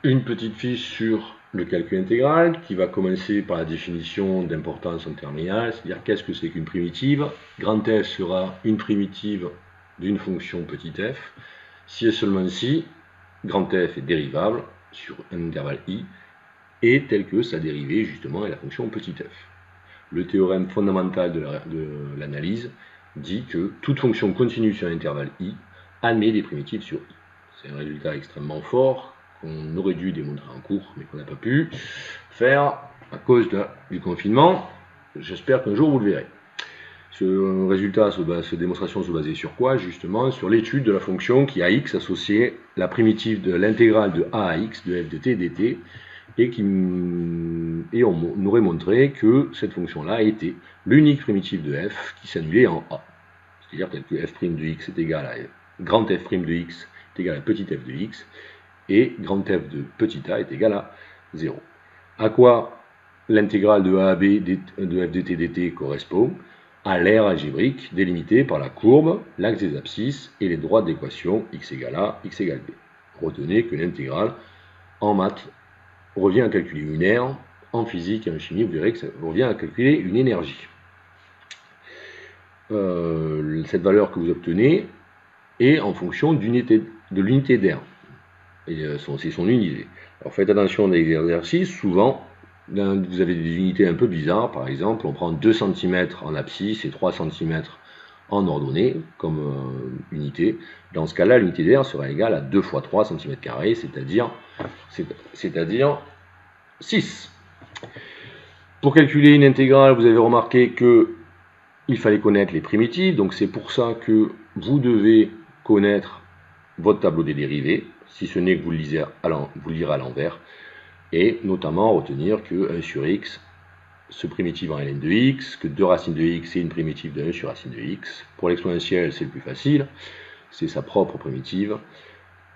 une petite fiche sur le calcul intégral qui va commencer par la définition d'importance en terminale, c'est-à-dire qu'est-ce que c'est qu'une primitive. Grand F sera une primitive d'une fonction petit f, si et seulement si grand F est dérivable sur un intervalle i, et tel que sa dérivée justement est la fonction petit f. Le théorème fondamental de l'analyse dit que toute fonction continue sur un intervalle i admet des primitives sur i. C'est un résultat extrêmement fort qu'on aurait dû démontrer en cours, mais qu'on n'a pas pu faire à cause du confinement. J'espère qu'un jour vous le verrez. Ce résultat, cette démonstration se basait sur quoi? Justement sur l'étude de la fonction qui a x associée la primitive de l'intégrale de a à x de f de t dt, et on aurait montré que cette fonction-là était l'unique primitive de f qui s'annulait en a. C'est-à-dire tel que f' de x est égal à grand f' de x est égal à petit f de x, et grand f de petit a est égal à 0. À quoi l'intégrale de a à b de f de t dt correspond? À l'aire algébrique délimitée par la courbe, l'axe des abscisses et les droites d'équation x égale a, x égale b. Retenez que l'intégrale en maths revient à calculer une aire, en physique et en chimie vous verrez que ça revient à calculer une énergie. Cette valeur que vous obtenez est en fonction de l'unité d'air, et c'est son unité. Alors faites attention dans les exercices, souvent vous avez des unités un peu bizarres, par exemple on prend 2 cm en abscisse et 3 cm en ordonnée comme unité. Dans ce cas-là, l'unité d'air sera égale à 2 fois 3 cm², c'est-à-dire 6. Pour calculer une intégrale, vous avez remarqué qu'il fallait connaître les primitives, donc c'est pour ça que vous devez connaître votre tableau des dérivées, si ce n'est que vous le lirez à l'envers, et notamment retenir que 1 sur x se primitive en ln de x, que 2 racines de x est une primitive de 1 sur racine de x. Pour l'exponentielle, c'est le plus facile, c'est sa propre primitive,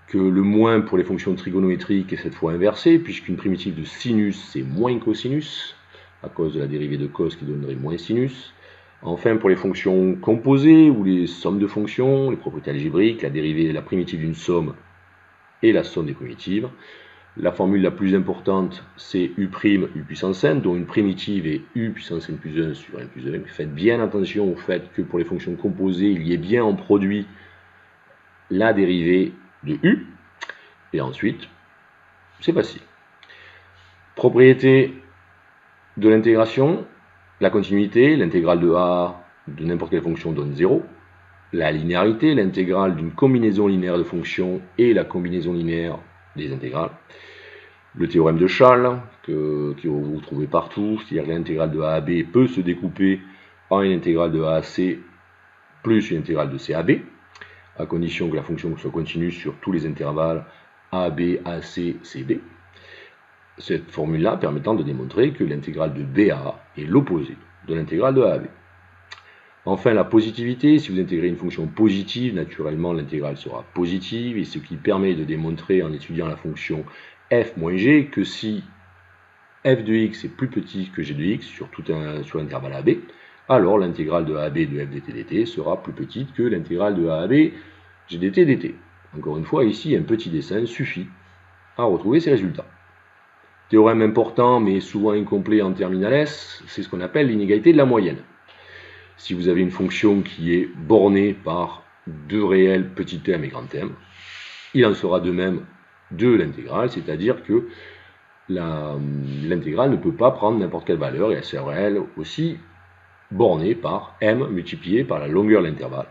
que le moins pour les fonctions trigonométriques est cette fois inversé, puisqu'une primitive de sinus c'est moins cosinus, à cause de la dérivée de cos qui donnerait moins sinus. Enfin, pour les fonctions composées ou les sommes de fonctions, les propriétés algébriques, la primitive d'une somme et la somme des primitives. La formule la plus importante, c'est u' u puissance n, dont une primitive est u puissance n plus 1 sur n plus 1. Faites bien attention au fait que pour les fonctions composées, il y ait bien en produit la dérivée de u. Et ensuite, c'est facile. Propriété de l'intégration, la continuité, l'intégrale de a de n'importe quelle fonction donne 0. La linéarité, l'intégrale d'une combinaison linéaire de fonctions et la combinaison linéaire des intégrales. Le théorème de Charles, que vous trouvez partout, c'est-à-dire que l'intégrale de a à b peut se découper en une intégrale de a à c plus une intégrale de c à b, à condition que la fonction soit continue sur tous les intervalles a, b, a, c, c, b. Cette formule-là permettant de démontrer que l'intégrale de b à a est l'opposé de l'intégrale de a à b. Enfin, la positivité, si vous intégrez une fonction positive, naturellement l'intégrale sera positive, et ce qui permet de démontrer en étudiant la fonction f moins g que si f de x est plus petit que g de x sur l'intervalle ab, alors l'intégrale de a à b de f dt dt sera plus petite que l'intégrale de a à b g dt dt. Encore une fois, ici, un petit dessin suffit à retrouver ces résultats. Théorème important, mais souvent incomplet en terminale S, c'est ce qu'on appelle l'inégalité de la moyenne. Si vous avez une fonction qui est bornée par deux réels petit m et grand M, il en sera de même de l'intégrale, c'est-à-dire que l'intégrale ne peut pas prendre n'importe quelle valeur, et elle sera elle aussi bornée par m multiplié par la longueur de l'intervalle,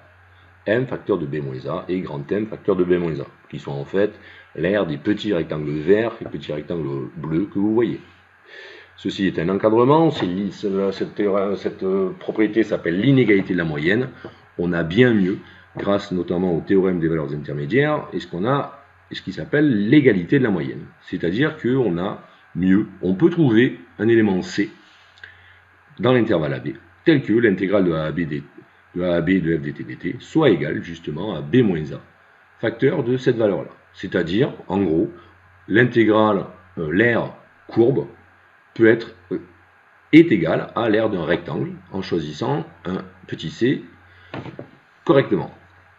m facteur de b-a et grand M facteur de b-a, qui sont en fait l'aire des petits rectangles verts et petits rectangles bleus que vous voyez. Ceci est un encadrement, cette propriété s'appelle l'inégalité de la moyenne. On a bien mieux, grâce notamment au théorème des valeurs intermédiaires, et ce qui s'appelle l'égalité de la moyenne. C'est-à-dire qu'on a mieux, on peut trouver un élément C dans l'intervalle AB, tel que l'intégrale de A à B de f dt dt soit égale justement à b-a, facteur de cette valeur-là. C'est-à-dire, en gros, l'intégrale, l'aire courbe, est égal à l'aire d'un rectangle en choisissant un petit c correctement.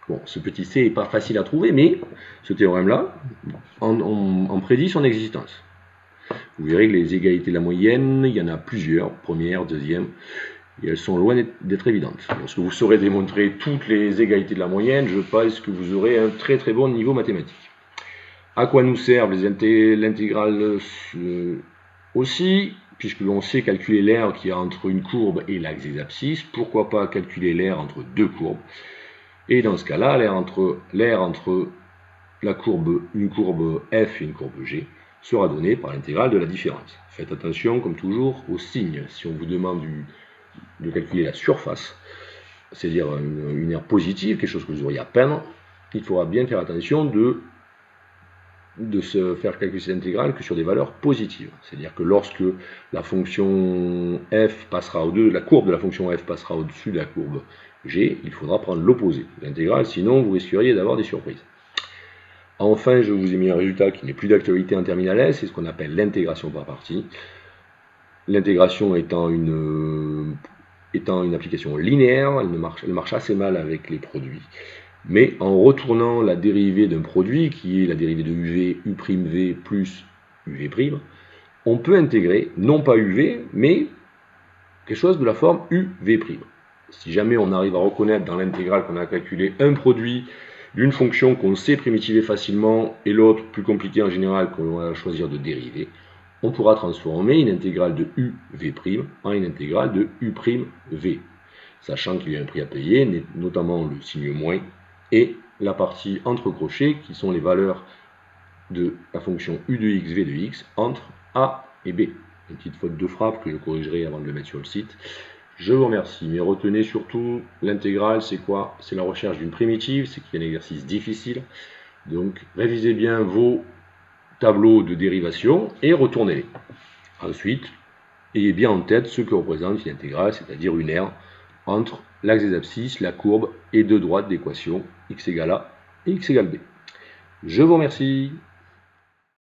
Bon, ce petit c n'est pas facile à trouver, mais ce théorème-là en prédit son existence. Vous verrez que les égalités de la moyenne, il y en a plusieurs, première, deuxième, et elles sont loin d'être évidentes. Lorsque vous saurez démontrer toutes les égalités de la moyenne, je pense que vous aurez un très très bon niveau mathématique. À quoi nous servent l'intégrale aussi, puisque l'on sait calculer l'aire qui est entre une courbe et l'axe des abscisses, pourquoi pas calculer l'aire entre deux courbes. Et dans ce cas-là, l'aire entre la courbe, une courbe f et une courbe g sera donnée par l'intégrale de la différence. Faites attention, comme toujours, aux signes. Si on vous demande de calculer la surface, c'est-à-dire une aire positive, quelque chose que vous auriez à peindre, il faudra bien faire attention de se faire calculer cette intégrale que sur des valeurs positives. C'est-à-dire que lorsque la fonction f passera la courbe de la fonction f passera au-dessus de la courbe g, il faudra prendre l'opposé de l'intégrale, sinon vous risqueriez d'avoir des surprises. Enfin, je vous ai mis un résultat qui n'est plus d'actualité en terminale S, c'est ce qu'on appelle l'intégration par partie. L'intégration étant une application linéaire, elle marche assez mal avec les produits. Mais en retournant la dérivée d'un produit, qui est la dérivée de UV, U'V plus UV', on peut intégrer, non pas UV, mais quelque chose de la forme UV'. Si jamais on arrive à reconnaître dans l'intégrale qu'on a calculé un produit d'une fonction qu'on sait primitiver facilement et l'autre plus compliquée en général qu'on va choisir de dériver, on pourra transformer une intégrale de UV' en une intégrale de U'V, sachant qu'il y a un prix à payer, notamment le signe moins, et la partie entre crochets qui sont les valeurs de la fonction U de x, V de x entre A et B. Une petite faute de frappe que je corrigerai avant de le mettre sur le site. Je vous remercie, mais retenez surtout l'intégrale, c'est quoi? C'est la recherche d'une primitive, c'est qu'il y a un exercice difficile. Donc révisez bien vos tableaux de dérivation et retournez-les. Ensuite, ayez bien en tête ce que représente une intégrale, c'est-à-dire une aire entre l'axe des abscisses, la courbe et deux droites d'équation x égale a et x égale b. Je vous remercie.